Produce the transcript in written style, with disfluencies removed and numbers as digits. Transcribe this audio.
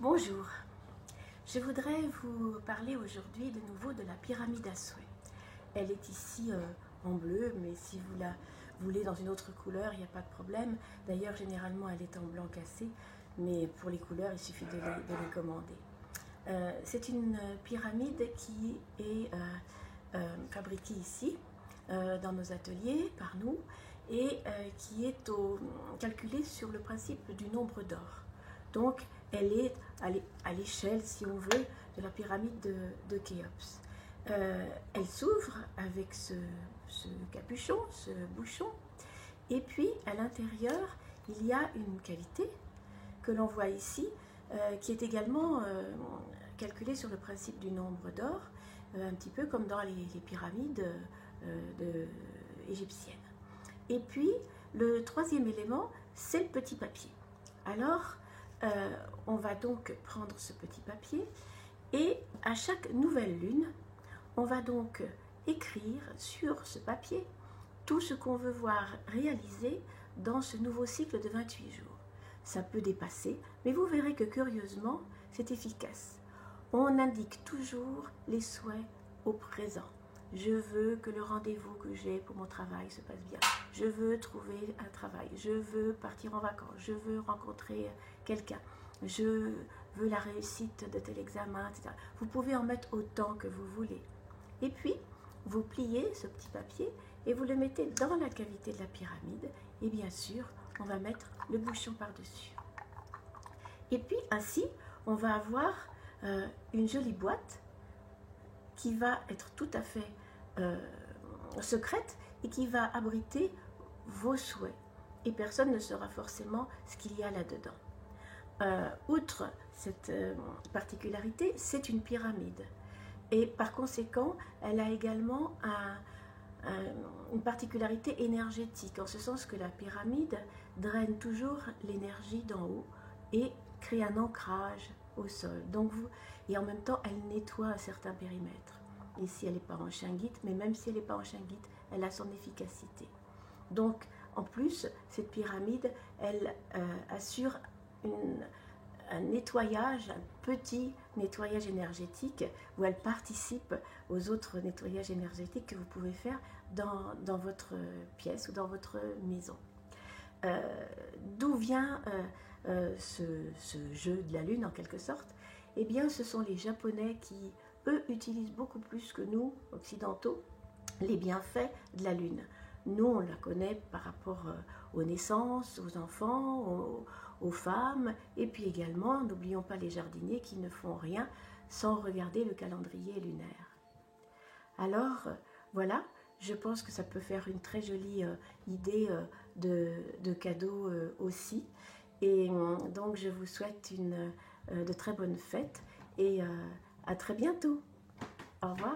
Bonjour, je voudrais vous parler aujourd'hui de nouveau de la pyramide à souhait. Elle est ici en bleu, mais si vous la voulez dans une autre couleur, il n'y a pas de problème. D'ailleurs, généralement, elle est en blanc cassé, mais pour les couleurs, il suffit de les commander. C'est une pyramide qui est fabriquée ici, dans nos ateliers, par nous, et qui est calculée sur le principe du nombre d'or. Donc, elle est à l'échelle, si on veut, de la pyramide de Khéops. Elle s'ouvre avec ce capuchon, ce bouchon, et puis à l'intérieur, il y a une cavité que l'on voit ici, qui est également calculée sur le principe du nombre d'or, un petit peu comme dans les pyramides égyptiennes. Et puis, le troisième élément, c'est le petit papier. Alors, on va donc prendre ce petit papier et à chaque nouvelle lune, on va donc écrire sur ce papier tout ce qu'on veut voir réalisé dans ce nouveau cycle de 28 jours. Ça peut dépasser, mais vous verrez que curieusement, c'est efficace. On indique toujours les souhaits au présent. Je veux que le rendez-vous que j'ai pour mon travail se passe bien. Je veux trouver un travail. Je veux partir en vacances. Je veux rencontrer quelqu'un. Je veux la réussite de tel examen, etc. Vous pouvez en mettre autant que vous voulez. Et puis, vous pliez ce petit papier et vous le mettez dans la cavité de la pyramide. Et bien sûr, on va mettre le bouchon par-dessus. Et puis, ainsi, on va avoir une jolie boîte qui va être tout à fait secrète et qui va abriter vos souhaits. Et personne ne saura forcément ce qu'il y a là-dedans. Outre cette particularité, c'est une pyramide. Et par conséquent, elle a également une particularité énergétique, en ce sens que la pyramide draine toujours l'énergie d'en haut et crée un ancrage au sol. Donc et en même temps, elle nettoie un certain périmètre. Ici, elle n'est pas en shinguite, mais même si elle n'est pas en shinguite, elle a son efficacité. Donc, en plus, cette pyramide, elle assure un nettoyage, un petit nettoyage énergétique, où elle participe aux autres nettoyages énergétiques que vous pouvez faire dans votre pièce ou dans votre maison. D'où vient ce jeu de la lune, en quelque sorte? Eh bien, ce sont les Japonais qui, eux, utilisent beaucoup plus que nous, occidentaux, les bienfaits de la lune. Nous, on la connaît par rapport aux naissances, aux enfants, aux femmes, et puis également, n'oublions pas les jardiniers qui ne font rien sans regarder le calendrier lunaire. Alors, voilà, je pense que ça peut faire une très jolie idée de cadeau aussi. Et donc, je vous souhaite de très bonnes fêtes et à très bientôt. Au revoir.